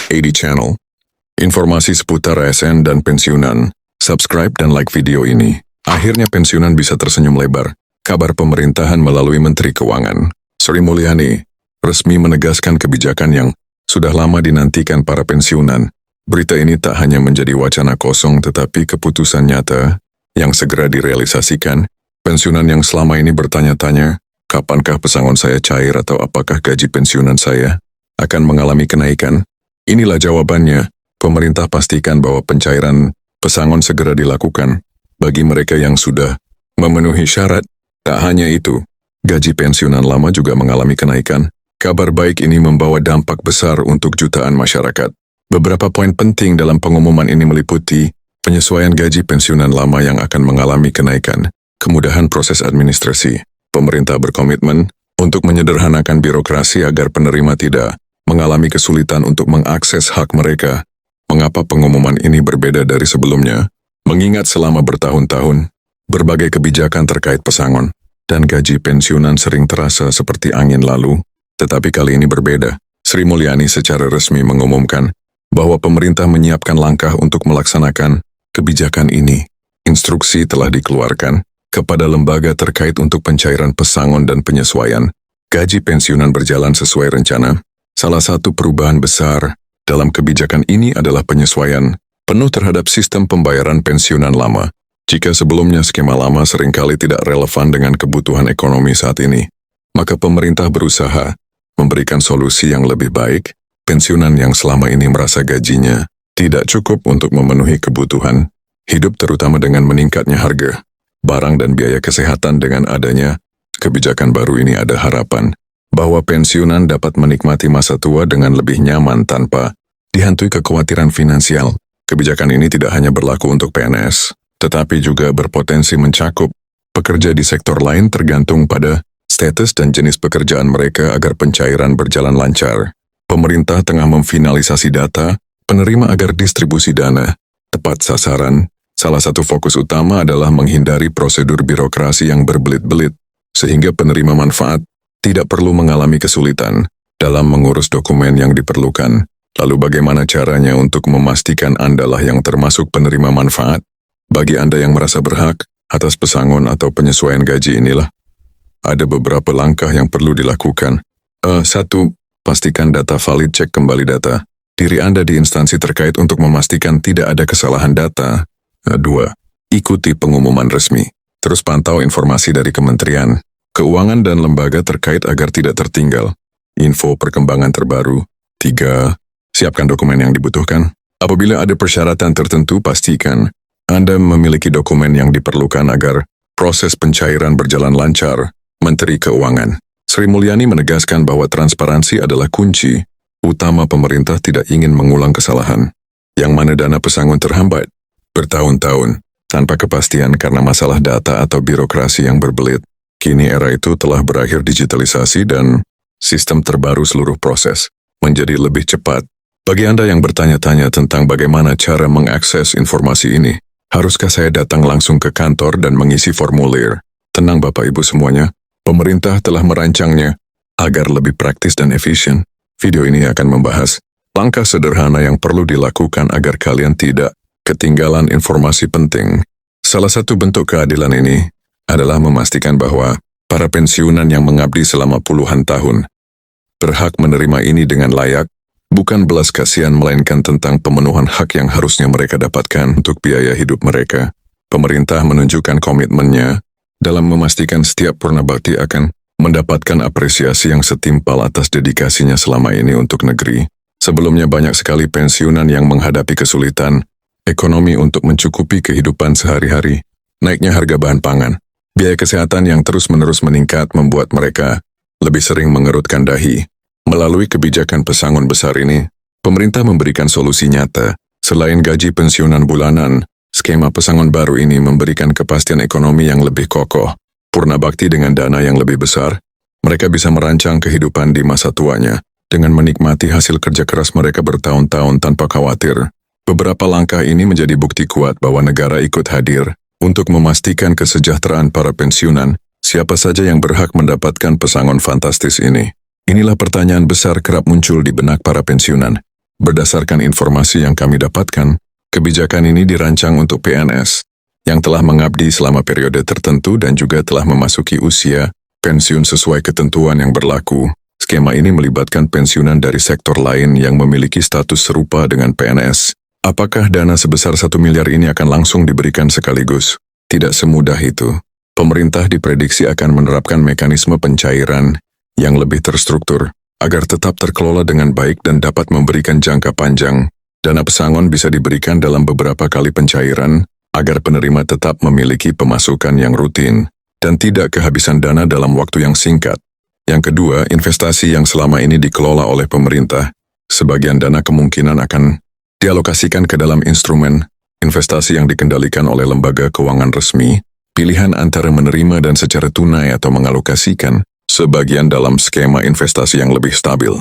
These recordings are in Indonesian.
AD Channel. Informasi seputar ASN dan pensiunan. Subscribe dan like video ini. Akhirnya pensiunan bisa tersenyum lebar. Kabar pemerintahan melalui Menteri Keuangan, Sri Mulyani, resmi menegaskan kebijakan yang sudah lama dinantikan para pensiunan. Berita ini tak hanya menjadi wacana kosong tetapi keputusan nyata yang segera direalisasikan. Pensiunan yang selama ini bertanya-tanya, kapankah pesangon saya cair atau apakah gaji pensiunan saya akan mengalami kenaikan? Inilah jawabannya. Pemerintah pastikan bahwa pencairan pesangon segera dilakukan bagi mereka yang sudah memenuhi syarat. Tak hanya itu, gaji pensiunan lama juga mengalami kenaikan. Kabar baik ini membawa dampak besar untuk jutaan masyarakat. Beberapa poin penting dalam pengumuman ini meliputi penyesuaian gaji pensiunan lama yang akan mengalami kenaikan, kemudahan proses administrasi. Pemerintah berkomitmen untuk menyederhanakan birokrasi agar penerima tidak mengalami kesulitan untuk mengakses hak mereka. Mengapa pengumuman ini berbeda dari sebelumnya? Mengingat selama bertahun-tahun, berbagai kebijakan terkait pesangon dan gaji pensiunan sering terasa seperti angin lalu, tetapi kali ini berbeda. Sri Mulyani secara resmi mengumumkan bahwa pemerintah menyiapkan langkah untuk melaksanakan kebijakan ini. Instruksi telah dikeluarkan kepada lembaga terkait untuk pencairan pesangon dan penyesuaian. Gaji pensiunan berjalan sesuai rencana. Salah satu perubahan besar dalam kebijakan ini adalah penyesuaian penuh terhadap sistem pembayaran pensiunan lama. Jika sebelumnya skema lama seringkali tidak relevan dengan kebutuhan ekonomi saat ini, maka pemerintah berusaha memberikan solusi yang lebih baik. Pensiunan yang selama ini merasa gajinya tidak cukup untuk memenuhi kebutuhan hidup terutama dengan meningkatnya harga barang dan biaya kesehatan. Dengan adanya kebijakan baru ini ada harapan bahwa pensiunan dapat menikmati masa tua dengan lebih nyaman tanpa dihantui kekhawatiran finansial. Kebijakan ini tidak hanya berlaku untuk PNS, tetapi juga berpotensi mencakup pekerja di sektor lain tergantung pada status dan jenis pekerjaan mereka agar pencairan berjalan lancar. Pemerintah tengah memfinalisasi data penerima agar distribusi dana tepat sasaran. Salah satu fokus utama adalah menghindari prosedur birokrasi yang berbelit-belit, sehingga penerima manfaat tidak perlu mengalami kesulitan dalam mengurus dokumen yang diperlukan. Lalu bagaimana caranya untuk memastikan Andalah yang termasuk penerima manfaat? Bagi Anda yang merasa berhak atas pesangon atau penyesuaian gaji inilah, ada beberapa langkah yang perlu dilakukan. 1. Pastikan data valid. Cek kembali data diri Anda di instansi terkait untuk memastikan tidak ada kesalahan data. 2. Ikuti pengumuman resmi. Terus pantau informasi dari Kementerian Keuangan dan lembaga terkait agar tidak tertinggal info perkembangan terbaru. 3. Siapkan dokumen yang dibutuhkan. Apabila ada persyaratan tertentu, pastikan Anda memiliki dokumen yang diperlukan agar proses pencairan berjalan lancar. Menteri Keuangan Sri Mulyani menegaskan bahwa transparansi adalah kunci utama. Pemerintah tidak ingin mengulang kesalahan yang mana dana pesangon terhambat bertahun-tahun tanpa kepastian karena masalah data atau birokrasi yang berbelit. Kini era itu telah berakhir. Digitalisasi dan sistem terbaru seluruh proses menjadi lebih cepat. Bagi Anda yang bertanya-tanya tentang bagaimana cara mengakses informasi ini, haruskah saya datang langsung ke kantor dan mengisi formulir? Tenang Bapak Ibu semuanya, pemerintah telah merancangnya agar lebih praktis dan efisien. Video ini akan membahas langkah sederhana yang perlu dilakukan agar kalian tidak ketinggalan informasi penting. Salah satu bentuk keadilan ini adalah memastikan bahwa para pensiunan yang mengabdi selama puluhan tahun berhak menerima ini dengan layak. Bukan belas kasihan melainkan tentang pemenuhan hak yang harusnya mereka dapatkan untuk biaya hidup mereka. Pemerintah menunjukkan komitmennya dalam memastikan setiap purnabakti akan mendapatkan apresiasi yang setimpal atas dedikasinya selama ini untuk negeri. Sebelumnya banyak sekali pensiunan yang menghadapi kesulitan ekonomi untuk mencukupi kehidupan sehari-hari. Naiknya harga bahan pangan, biaya kesehatan yang terus-menerus meningkat membuat mereka lebih sering mengerutkan dahi. Melalui kebijakan pesangon besar ini, pemerintah memberikan solusi nyata. Selain gaji pensiunan bulanan, skema pesangon baru ini memberikan kepastian ekonomi yang lebih kokoh. Purnabakti dengan dana yang lebih besar, mereka bisa merancang kehidupan di masa tuanya dengan menikmati hasil kerja keras mereka bertahun-tahun tanpa khawatir. Beberapa langkah ini menjadi bukti kuat bahwa negara ikut hadir untuk memastikan kesejahteraan para pensiunan. Siapa saja yang berhak mendapatkan pesangon fantastis ini? Inilah pertanyaan besar kerap muncul di benak para pensiunan. Berdasarkan informasi yang kami dapatkan, kebijakan ini dirancang untuk PNS yang telah mengabdi selama periode tertentu dan juga telah memasuki usia pensiun sesuai ketentuan yang berlaku. Skema ini melibatkan pensiunan dari sektor lain yang memiliki status serupa dengan PNS. Apakah dana sebesar 1 miliar ini akan langsung diberikan sekaligus? Tidak semudah itu. Pemerintah diprediksi akan menerapkan mekanisme pencairan yang lebih terstruktur agar tetap terkelola dengan baik dan dapat memberikan jangka panjang. Dana pesangon bisa diberikan dalam beberapa kali pencairan agar penerima tetap memiliki pemasukan yang rutin dan tidak kehabisan dana dalam waktu yang singkat. Yang kedua, investasi yang selama ini dikelola oleh pemerintah. Sebagian dana kemungkinan akan dialokasikan ke dalam instrumen investasi yang dikendalikan oleh lembaga keuangan resmi, pilihan antara menerima dan secara tunai atau mengalokasikan sebagian dalam skema investasi yang lebih stabil.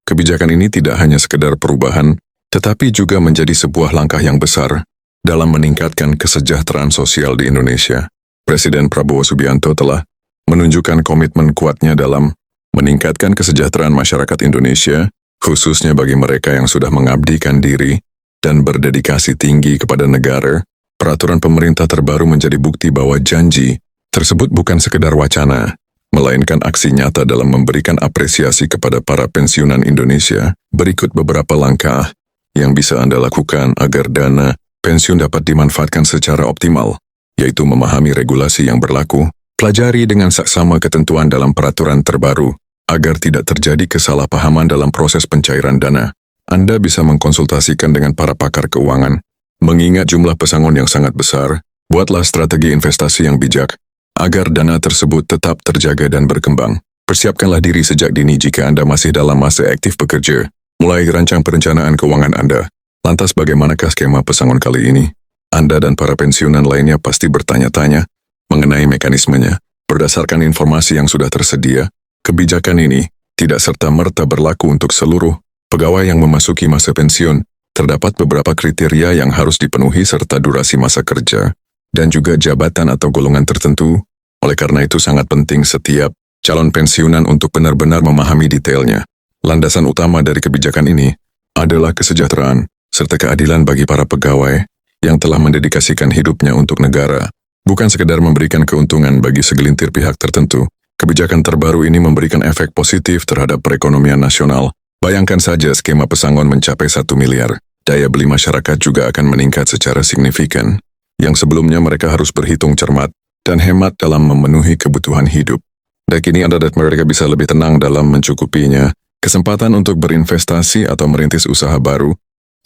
Kebijakan ini tidak hanya sekedar perubahan, tetapi juga menjadi sebuah langkah yang besar dalam meningkatkan kesejahteraan sosial di Indonesia. Presiden Prabowo Subianto telah menunjukkan komitmen kuatnya dalam meningkatkan kesejahteraan masyarakat Indonesia, khususnya bagi mereka yang sudah mengabdikan diri dan berdedikasi tinggi kepada negara. Peraturan pemerintah terbaru menjadi bukti bahwa janji tersebut bukan sekedar wacana, melainkan aksi nyata dalam memberikan apresiasi kepada para pensiunan Indonesia. Berikut beberapa langkah yang bisa Anda lakukan agar dana pensiun dapat dimanfaatkan secara optimal, yaitu memahami regulasi yang berlaku, pelajari dengan saksama ketentuan dalam peraturan terbaru, agar tidak terjadi kesalahpahaman dalam proses pencairan dana. Anda bisa mengkonsultasikan dengan para pakar keuangan. Mengingat jumlah pesangon yang sangat besar, buatlah strategi investasi yang bijak, agar dana tersebut tetap terjaga dan berkembang. Persiapkanlah diri sejak dini jika Anda masih dalam masa aktif bekerja. Mulai rancang perencanaan keuangan Anda. Lantas bagaimanakah skema pesangon kali ini? Anda dan para pensiunan lainnya pasti bertanya-tanya mengenai mekanismenya. Berdasarkan informasi yang sudah tersedia, kebijakan ini tidak serta-merta berlaku untuk seluruh pegawai yang memasuki masa pensiun. Terdapat beberapa kriteria yang harus dipenuhi serta durasi masa kerja, dan juga jabatan atau golongan tertentu. Oleh karena itu sangat penting setiap calon pensiunan untuk benar-benar memahami detailnya. Landasan utama dari kebijakan ini adalah kesejahteraan serta keadilan bagi para pegawai yang telah mendedikasikan hidupnya untuk negara, bukan sekedar memberikan keuntungan bagi segelintir pihak tertentu. Kebijakan terbaru ini memberikan efek positif terhadap perekonomian nasional. Bayangkan saja skema pesangon mencapai 1 miliar. Daya beli masyarakat juga akan meningkat secara signifikan, yang sebelumnya mereka harus berhitung cermat dan hemat dalam memenuhi kebutuhan hidup. Dan kini Anda dan mereka bisa lebih tenang dalam mencukupinya. Kesempatan untuk berinvestasi atau merintis usaha baru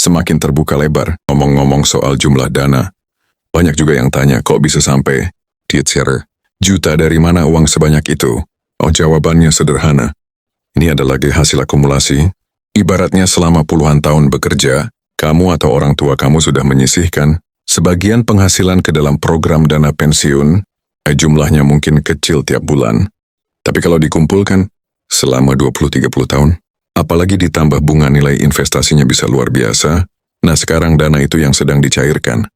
semakin terbuka lebar. Ngomong-ngomong soal jumlah dana, banyak juga yang tanya kok bisa sampai juta dari mana uang sebanyak itu? Oh, jawabannya sederhana. Ini adalah hasil akumulasi. Ibaratnya selama puluhan tahun bekerja, kamu atau orang tua kamu sudah menyisihkan sebagian penghasilan ke dalam program dana pensiun. Jumlahnya mungkin kecil tiap bulan, tapi kalau dikumpulkan selama 20-30 tahun, apalagi ditambah bunga, nilai investasinya bisa luar biasa. Nah, sekarang dana itu yang sedang dicairkan.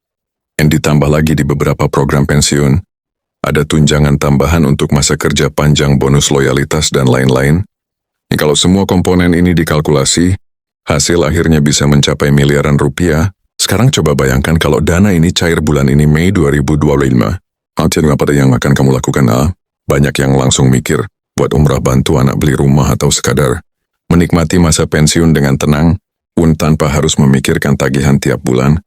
Dan ditambah lagi di beberapa program pensiun, ada tunjangan tambahan untuk masa kerja panjang, bonus loyalitas, dan lain-lain. Kalau semua komponen ini dikalkulasi, hasil akhirnya bisa mencapai miliaran rupiah. Sekarang coba bayangkan kalau dana ini cair bulan ini Mei 2025. Apa yang akan kamu lakukan? Banyak yang langsung mikir, buat umrah, bantu anak beli rumah, atau sekadar menikmati masa pensiun dengan tenang, pun tanpa harus memikirkan tagihan tiap bulan.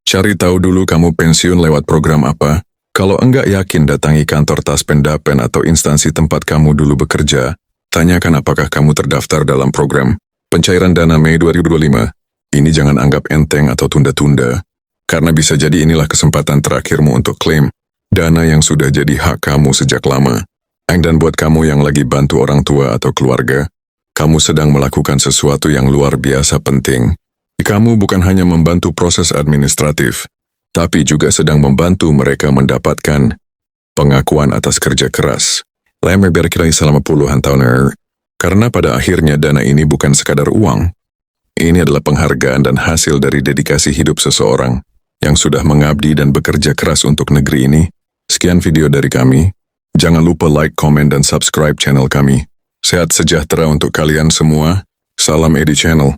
Cari tahu dulu kamu pensiun lewat program apa. Kalau enggak yakin, datangi kantor Taspendapen atau instansi tempat kamu dulu bekerja. Tanyakan apakah kamu terdaftar dalam program pencairan dana Mei 2025. Ini jangan anggap enteng atau tunda-tunda, karena bisa jadi inilah kesempatan terakhirmu untuk klaim dana yang sudah jadi hak kamu sejak lama. Dan buat kamu yang lagi bantu orang tua atau keluarga, kamu sedang melakukan sesuatu yang luar biasa penting. Kamu bukan hanya membantu proses administratif, tapi juga sedang membantu mereka mendapatkan pengakuan atas kerja keras. Lama berkira selama puluhan tahun, karena pada akhirnya dana ini bukan sekadar uang. Ini adalah penghargaan dan hasil dari dedikasi hidup seseorang yang sudah mengabdi dan bekerja keras untuk negeri ini. Sekian video dari kami. Jangan lupa like, komen, dan subscribe channel kami. Sehat sejahtera untuk kalian semua. Salam Edi Channel.